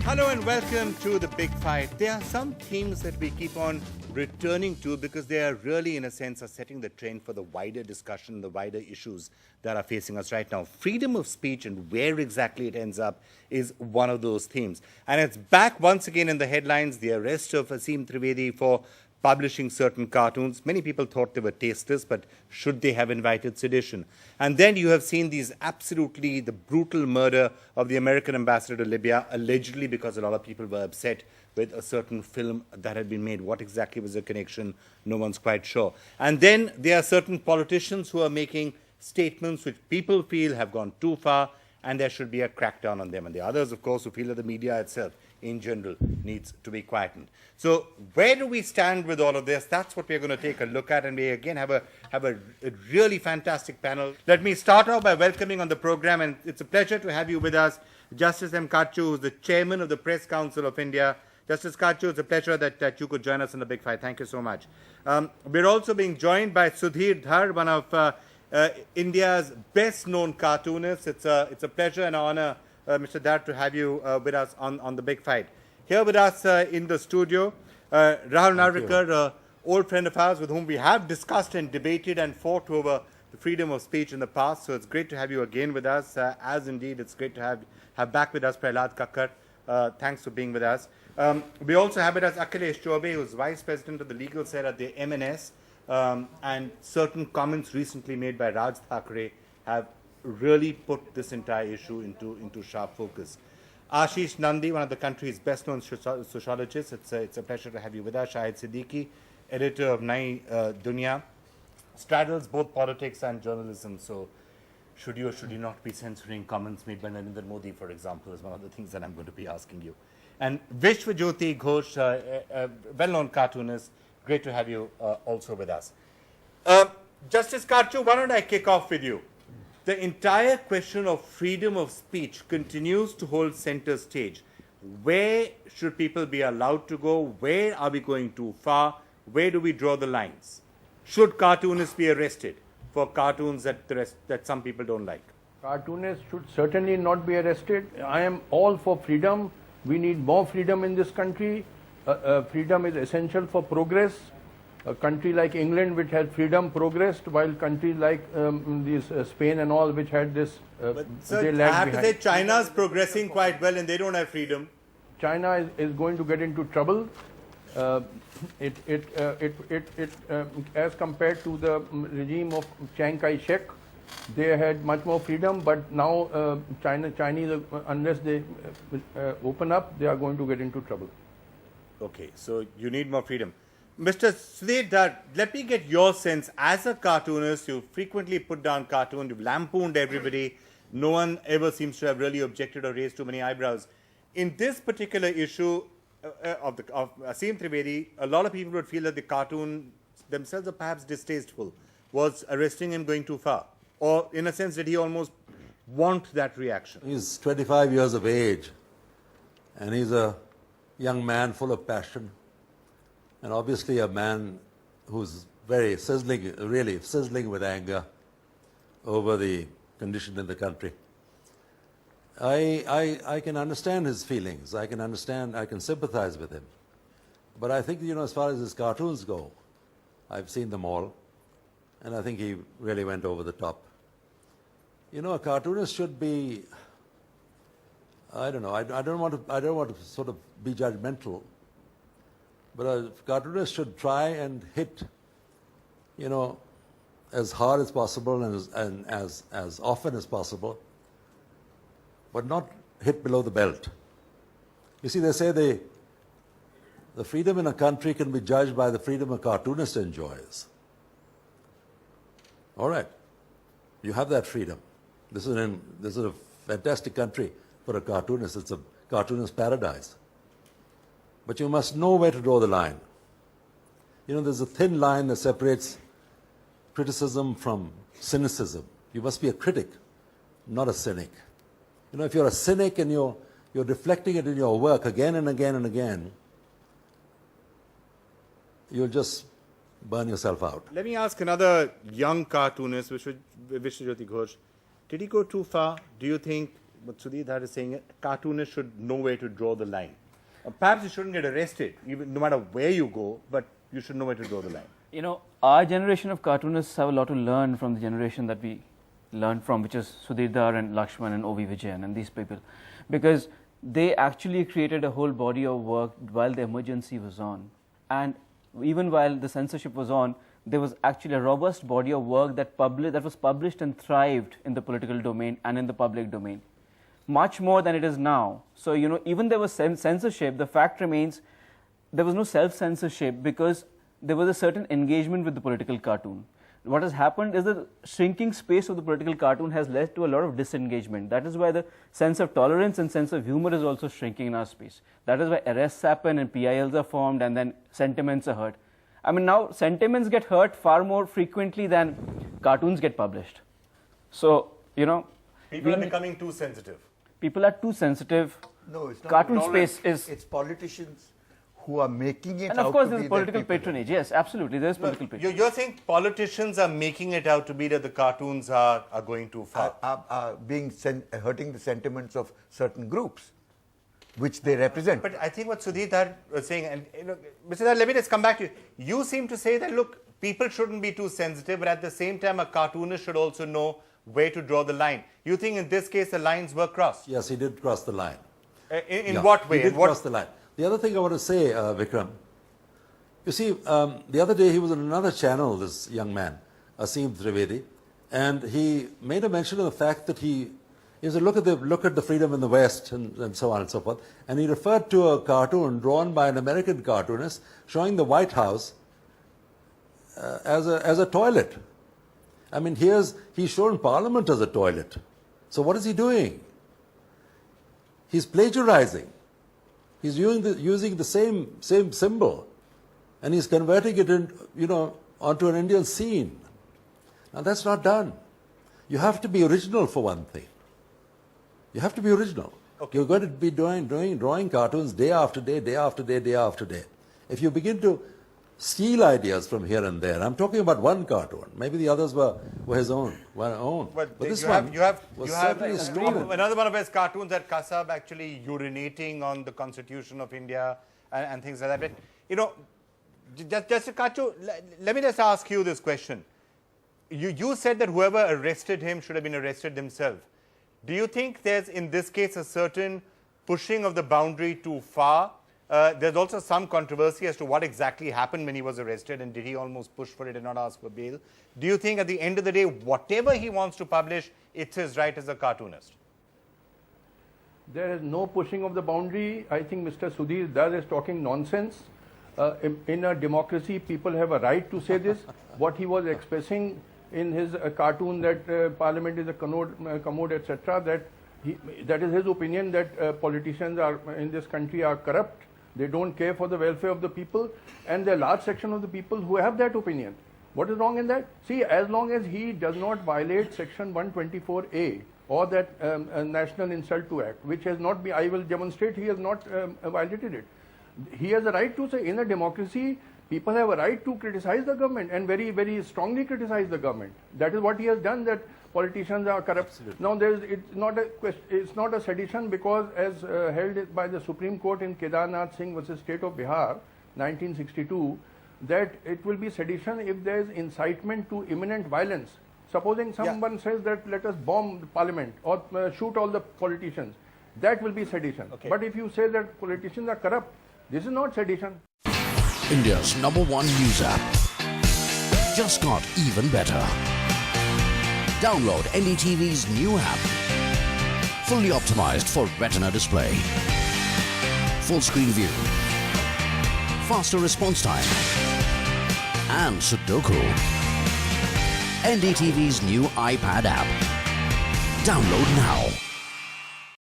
Hello and welcome to The Big Fight. There are some themes that we keep on returning to because they are really, in a sense, are setting the trend for the wider discussion, the wider issues that are facing us right now. Freedom of speech and where exactly it ends up is one of those themes. And it's back once again in the headlines, the arrest of Aseem Trivedi for publishing certain cartoons. Many people thought they were tasteless, but should they have invited sedition? And then you have seen the brutal murder of the American ambassador to Libya, allegedly because a lot of people were upset with a certain film that had been made. What exactly was the connection? No one's quite sure. And then there are certain politicians who are making statements which people feel have gone too far, and there should be a crackdown on them. And the others, of course, who feel that the media itself in general needs to be quietened. So where do we stand with all of this? That's what we're going to take a look at, and we again have a really fantastic panel. Let me start off by welcoming on the program, and it's a pleasure to have you with us, Justice M. Kachu, who's the chairman of the Press Council of India. Justice Kachu, it's a pleasure that you could join us in the Big Fight. Thank you so much. We're also being joined by Sudhir Dhar, one of India's best-known cartoonists. It's a pleasure and honor, Mr. Dhar, to have you with us on the Big Fight. Here with us in the studio, Rahul Narvikar, an old friend of ours with whom we have discussed and debated and fought over the freedom of speech in the past. So it's great to have you again with us, as indeed it's great to have back with us Prahlad Kakkar. Thanks for being with us. We also have with us Akhilesh Chaubey, who's Vice President of the Legal Cell at the MNS. And certain comments recently made by Raj Thackeray have really put this entire issue into sharp focus. Ashish Nandi, one of the country's best-known sociologists, it's a pleasure to have you with us. Shahid Siddiqui, editor of Nai Dunya, straddles both politics and journalism. So should you or should you not be censoring comments made by Narendra Modi, for example, is one of the things that I'm going to be asking you. And Vishwajyoti Ghosh, a well-known cartoonist, great to have you also with us. Justice Kachu, why don't I kick off with you? The entire question of freedom of speech continues to hold center stage. Where should people be allowed to go? Where are we going too far? Where do we draw the lines? Should cartoonists be arrested for cartoons that some people don't like? Cartoonists should certainly not be arrested. I am all for freedom. We need more freedom in this country. Freedom is essential for progress. A country like England, which had freedom, progressed, while countries like Spain and all, which had this, they lagged behind. I have to say China's progressing quite well and they don't have freedom. China is going to get into trouble. As compared to the regime of Chiang Kai-shek, they had much more freedom, but now Chinese, unless they open up, they are going to get into trouble. Okay, so you need more freedom. Mr. Sudhir Dhar, let me get your sense. As a cartoonist, you frequently put down cartoons, you've lampooned everybody. No one ever seems to have really objected or raised too many eyebrows. In this particular issue of Aseem Trivedi, a lot of people would feel that the cartoon themselves are perhaps distasteful. Was arresting him going too far? Or in a sense, did he almost want that reaction? He's 25 years of age, and he's a young man full of passion, and obviously a man who's very really sizzling with anger over the condition in the country. I can understand his feelings. I can sympathize with him. But I think, as far as his cartoons go, I've seen them all, and I think he really went over the top. A cartoonist should be, I don't know, I don't want to sort of be judgmental, but a cartoonist should try and hit, as hard as possible and as often as possible, but not hit below the belt. You see, they say the freedom in a country can be judged by the freedom a cartoonist enjoys. All right, you have that freedom. This is a fantastic country for a cartoonist. It's a cartoonist paradise. But you must know where to draw the line. There's a thin line that separates criticism from cynicism. You must be a critic, not a cynic. If you're a cynic and you're reflecting it in your work again and again and again, you'll just burn yourself out. Let me ask another young cartoonist, Vishwajyoti Ghosh. Did he go too far? Do you think what Sudhir Dhar is saying, cartoonists should know where to draw the line. Perhaps you shouldn't get arrested, even, no matter where you go, but you should know where to draw the line. You know, our generation of cartoonists have a lot to learn from the generation that we learned from, which is Sudhir Dhar and Lakshman and O.V. Vijayan and these people. Because they actually created a whole body of work while the emergency was on. And even while the censorship was on, there was actually a robust body of work that was published and thrived in the political domain and in the public domain. Much more than it is now. So, you know, even there was censorship, the fact remains there was no self-censorship because there was a certain engagement with the political cartoon. What has happened is the shrinking space of the political cartoon has led to a lot of disengagement. That is why the sense of tolerance and sense of humor is also shrinking in our space. That is why arrests happen and PILs are formed and then sentiments are hurt. I mean, now sentiments get hurt far more frequently than cartoons get published. So, you know, People are becoming too sensitive. People are too sensitive. No, it's not. Cartoon space is... It's politicians who are making it And out of course to there's be political that people. patronage. Yes, absolutely, there's political patronage. You're saying politicians are making it out to be that the cartoons are going too far. Are hurting the sentiments of certain groups, which they represent. But I think what Sudhir Dhar was saying, and you know, Mr. Dhar, let me just come back to you. You seem to say that, look, people shouldn't be too sensitive, but at the same time, a cartoonist should also know where to draw the line. You think in this case the lines were crossed? Yes, he did cross the line. In Yeah, what way? He did In what- cross the line. The other thing I want to say, Vikram, you see, the other day he was on another channel, this young man, Asim Trivedi, and he made a mention of the fact that he said, look at the freedom in the West and so on and so forth. And he referred to a cartoon drawn by an American cartoonist showing the White House as a toilet. I mean, he's shown Parliament as a toilet. So what is he doing? He's plagiarizing. He's using the same symbol, and he's converting it onto an Indian scene. Now that's not done. You have to be original for one thing. You have to be original. Okay. You're going to be drawing cartoons day after day, day after day, day after day. If you begin to steal ideas from here and there, I'm talking about one cartoon. Maybe the others were his own. But this you one have was certainly stolen. another one of his cartoons at Kasab actually urinating on the Constitution of India and things like that. But, you know, Justice Kachu, let me just ask you this question. You said that whoever arrested him should have been arrested themselves. Do you think there's, in this case, a certain pushing of the boundary too far? There's also some controversy as to what exactly happened when he was arrested, and did he almost push for it and not ask for bail? Do you think at the end of the day, whatever he wants to publish, it's his right as a cartoonist? There is no pushing of the boundary. I think Mr. Sudhir Dhar is talking nonsense. In a democracy, people have a right to say this. What he was expressing in his cartoon that Parliament is a commode, etc., that is his opinion that politicians in this country are corrupt. They don't care for the welfare of the people, and there are a large section of the people who have that opinion. What is wrong in that? See, as long as he does not violate Section 124A or that National Insult to Act, which has not been, I will demonstrate he has not violated it. He has a right to say, in a democracy, people have a right to criticize the government and very, very strongly criticize the government. That is what he has done, that politicians are corrupt. Absolutely. Now, it's not a sedition because, as held by the Supreme Court in Kedarnath Singh versus State of Bihar, 1962, that it will be sedition if there is incitement to imminent violence. Supposing someone says that let us bomb the parliament or shoot all the politicians, that will be sedition. Okay. But if you say that politicians are corrupt, this is not sedition. India's #1 news app. Just got even better. Download NDTV's new app. Fully optimized for retina display. Full screen view. Faster response time. And Sudoku. NDTV's new iPad app. Download now.